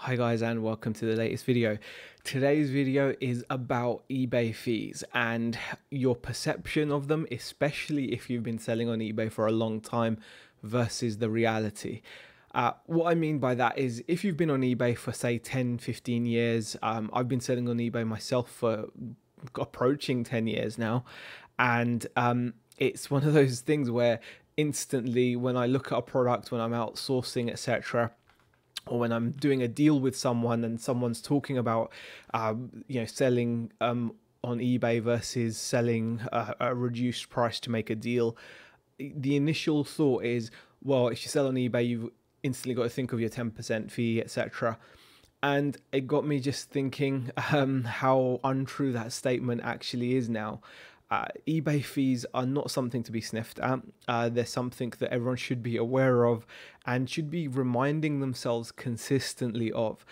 Hi guys, and welcome to the latest video. Today's video is about eBay fees and your perception of them, especially if you've been selling on eBay for a long time versus the reality. What I mean by that is if you've been on eBay for say 10, 15 years, I've been selling on eBay myself for approaching 10 years now. And it's one of those things where instantly when I look at a product, when I'm outsourcing, etc., or when I'm doing a deal with someone and someone's talking about, selling on eBay versus selling a reduced price to make a deal, the initial thought is, well, if you sell on eBay, you've instantly got to think of your 10% fee, etc. And it got me just thinking how untrue that statement actually is now. eBay fees are not something to be sniffed at. They're something that everyone should be aware of and should be reminding themselves consistently of.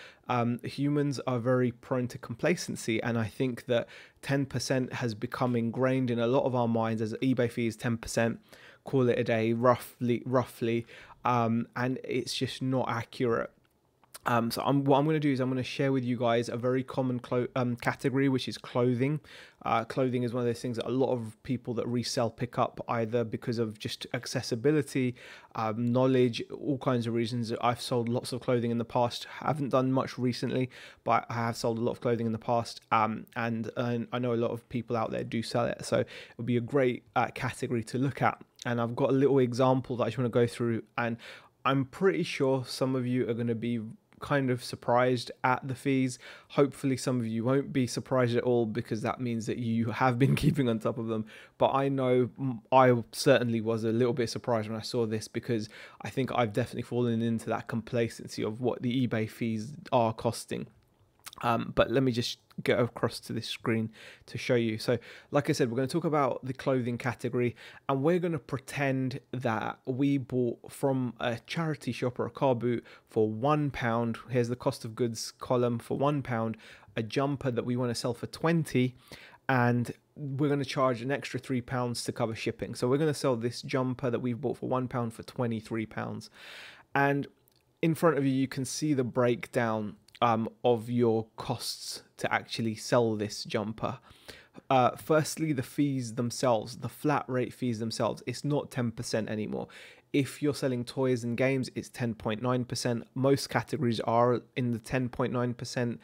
Humans are very prone to complacency, and I think that 10% has become ingrained in a lot of our minds as eBay fee is 10%, call it a day, roughly, and it's just not accurate. What I'm going to do is I'm going to share with you guys a very common category, which is clothing. Clothing is one of those things that a lot of people that resell pick up either because of just accessibility, knowledge, all kinds of reasons. I've sold lots of clothing in the past. Haven't done much recently, but I have sold a lot of clothing in the past. And I know a lot of people out there do sell it. So it would be a great category to look at. And I've got a little example that I just want to go through. And I'm pretty sure some of you are going to be kind of surprised at the fees. Hopefully some of you won't be surprised at all, because that means that you have been keeping on top of them. But I know I certainly was a little bit surprised when I saw this, because I think I've definitely fallen into that complacency of what the eBay fees are costing. But let me just get across to this screen to show you. So like I said, we're going to talk about the clothing category, and we're going to pretend that we bought from a charity shop or a car boot for £1. Here's the cost of goods column for £1, a jumper that we want to sell for 20, and we're going to charge an extra £3 to cover shipping. So we're going to sell this jumper that we've bought for £1 for £23. And in front of you, you can see the breakdown of your costs to actually sell this jumper. Firstly, the fees themselves, the flat rate fees themselves, it's not 10% anymore. If you're selling toys and games, it's 10.9%. Most categories are in the 10.9%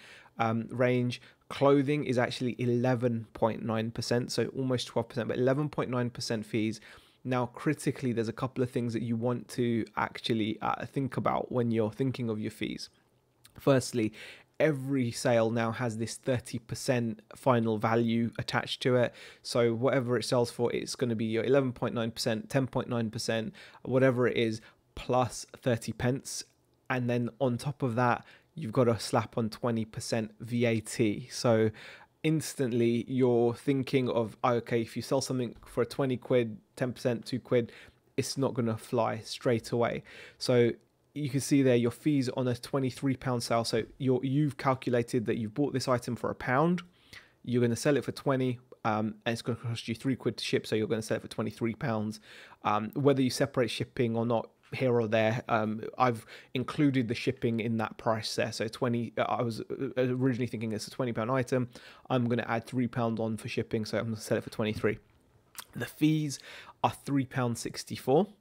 range. Clothing is actually 11.9%, so almost 12%, but 11.9% fees. Now, critically, there's a couple of things that you want to actually think about when you're thinking of your fees. Firstly, every sale now has this 30% final value attached to it. So whatever it sells for, it's going to be your 11.9%, 10.9%, whatever it is, plus 30 pence. And then on top of that, you've got to slap on 20% VAT. So instantly you're thinking of, okay, if you sell something for 20 quid, 10%, 2 quid, it's not going to fly straight away. So you can see there your fees on a £23 sale. So you've calculated that you've bought this item for £1. You're going to sell it for 20, and it's going to cost you 3 quid to ship. So you're going to sell it for £23. Whether you separate shipping or not, here or there, I've included the shipping in that price there. So 20, I was originally thinking it's a £20 item. I'm going to add £3 on for shipping. So I'm going to sell it for 23. The fees are £3.64.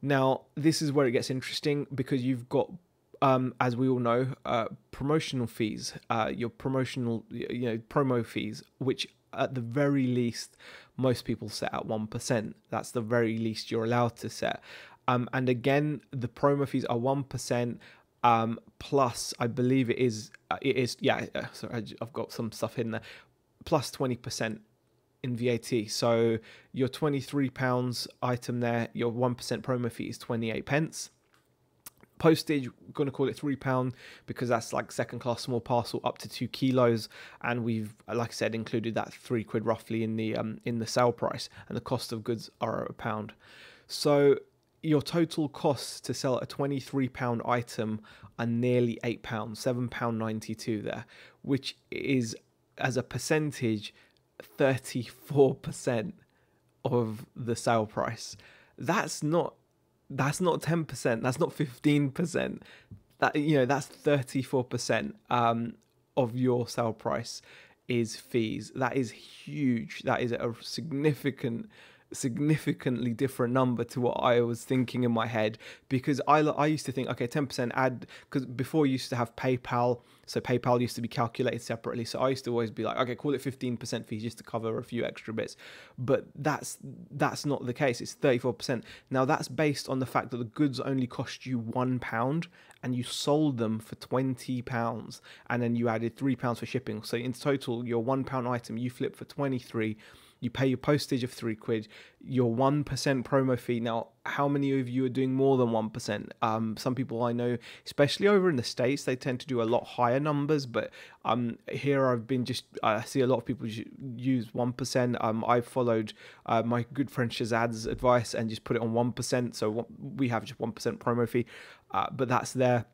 Now, this is where it gets interesting, because you've got, as we all know, promotional fees, your promotional, promo fees, which at the very least, most people set at 1%. That's the very least you're allowed to set. And again, the promo fees are 1%, plus, I believe sorry, I've got some stuff in there, plus 20%. In VAT. So your £23 item there, your 1% promo fee is 28 pence. Postage, we're going to call it £3, because that's like second class small parcel up to 2 kilos, and we've, like I said, included that 3 quid roughly in the sale price, and the cost of goods are £1. So your total costs to sell a £23 item are nearly £8, £7.92 there, which is, as a percentage, 34% of the sale price. That's not 10%, that's not 15%, that, you know, that's 34% of your sale price is fees. That is huge. That is a significantly different number to what I was thinking in my head, because I used to think, okay, 10% add, because before you used to have PayPal, so PayPal used to be calculated separately, so I used to always be like, okay, call it 15% fees just to cover a few extra bits, but that's not the case. It's 34%. Now that's based on the fact that the goods only cost you £1 and you sold them for £20, and then you added £3 for shipping, so in total your £1 item you flip for 23. You pay your postage of £3, your 1% promo fee. Now, how many of you are doing more than 1%? Some people I know, especially over in the States, they tend to do a lot higher numbers. But here I see a lot of people use 1%. I followed my good friend Shazad's advice and just put it on 1%. So we have just 1% promo fee, but that's there.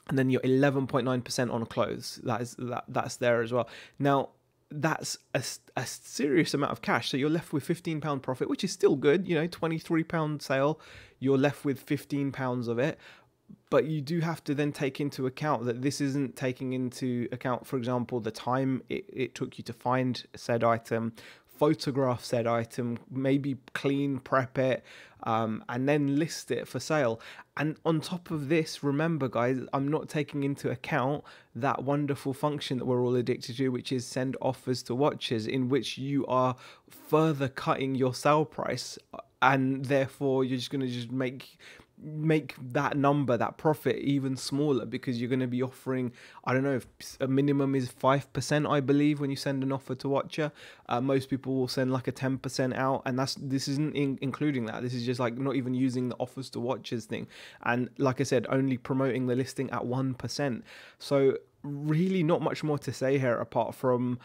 And then your 11.9% on clothes. That's there as well. Now, that's a serious amount of cash. So you're left with £15 profit, which is still good. You know, £23 sale, you're left with £15 of it. But you do have to then take into account that this isn't taking into account, for example, the time it took you to find said item, photograph said item, maybe clean, prep it, and then list it for sale. And on top of this, remember guys, I'm not taking into account that wonderful function that we're all addicted to, which is send offers to watchers, in which you are further cutting your sale price, and therefore you're just going to just make that number, that profit, even smaller, because you're going to be offering, I don't know, if a minimum is 5%, I believe, when you send an offer to watcher. Most people will send like a 10% out, and this isn't including that. This is just like not even using the offers to watchers thing, and like I said, only promoting the listing at 1%. So really not much more to say here apart from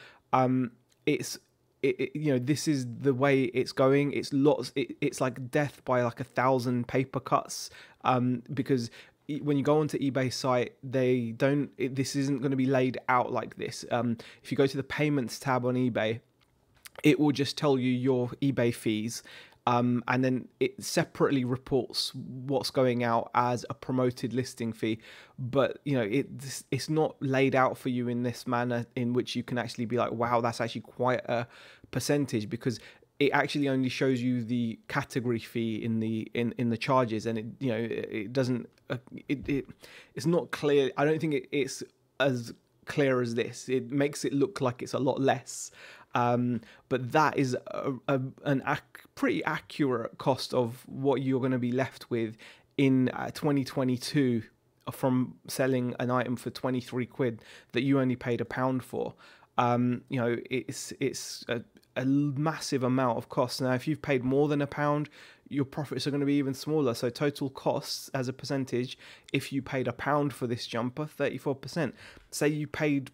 you know, this is the way it's going. It's it's like death by like 1,000 paper cuts, because when you go onto eBay site, this isn't going to be laid out like this. If you go to the payments tab on eBay, it will just tell you your eBay fees, and then it separately reports what's going out as a promoted listing fee. But you know, it's not laid out for you in this manner in which you can actually be like, wow, that's actually quite a percentage, because it actually only shows you the category fee in the charges, and it doesn't it's not clear. I don't think it's as clear as this. It makes it look like it's a lot less. But that is a pretty accurate cost of what you're going to be left with in 2022 from selling an item for 23 quid that you only paid £1 for. You know, it's a massive amount of costs. Now, if you've paid more than £1, your profits are going to be even smaller. So total costs as a percentage, if you paid £1 for this jumper, 34%. Say you paid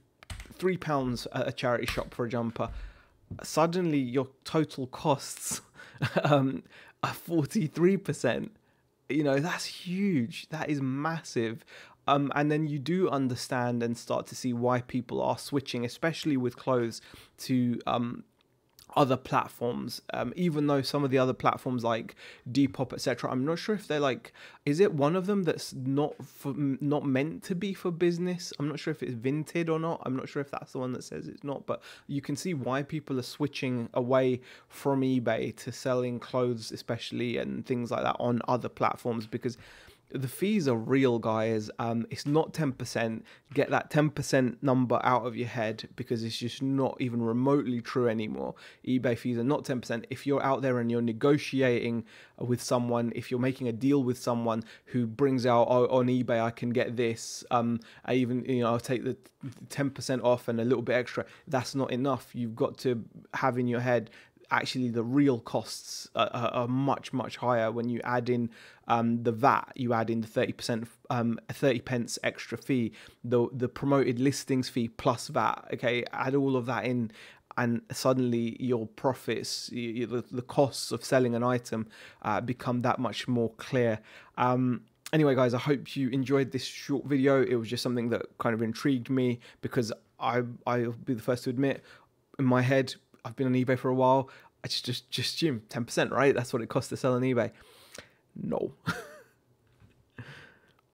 £3 at a charity shop for a jumper, suddenly your total costs are 43%. You know, that's huge. That is massive. And then you do understand and start to see why people are switching, especially with clothes, to other platforms, even though some of the other platforms like Depop, etc., I'm not sure if they're like, is it one of them that's not meant to be for business? I'm not sure if it's Vinted or not. I'm not sure if that's the one that says it's not, but you can see why people are switching away from eBay to selling clothes, especially, and things like that on other platforms, because the fees are real, guys. It's not 10%. Get that 10% number out of your head, because it's just not even remotely true anymore. eBay fees are not 10%. If you're out there and you're negotiating with someone, if you're making a deal with someone who brings out, oh, on eBay I can get this, I even, you know, I'll take the 10% off and a little bit extra, that's not enough. You've got to have in your head, actually the real costs are much higher. When you add in the VAT, you add in the 30%, 30 pence extra fee, the promoted listings fee plus VAT. Okay, add all of that in, and suddenly your profits, the costs of selling an item become that much more clear. Anyway, guys, I hope you enjoyed this short video. It was just something that kind of intrigued me, because I'll be the first to admit, in my head, I've been on eBay for a while. I just assume 10%, right? That's what it costs to sell on eBay. No.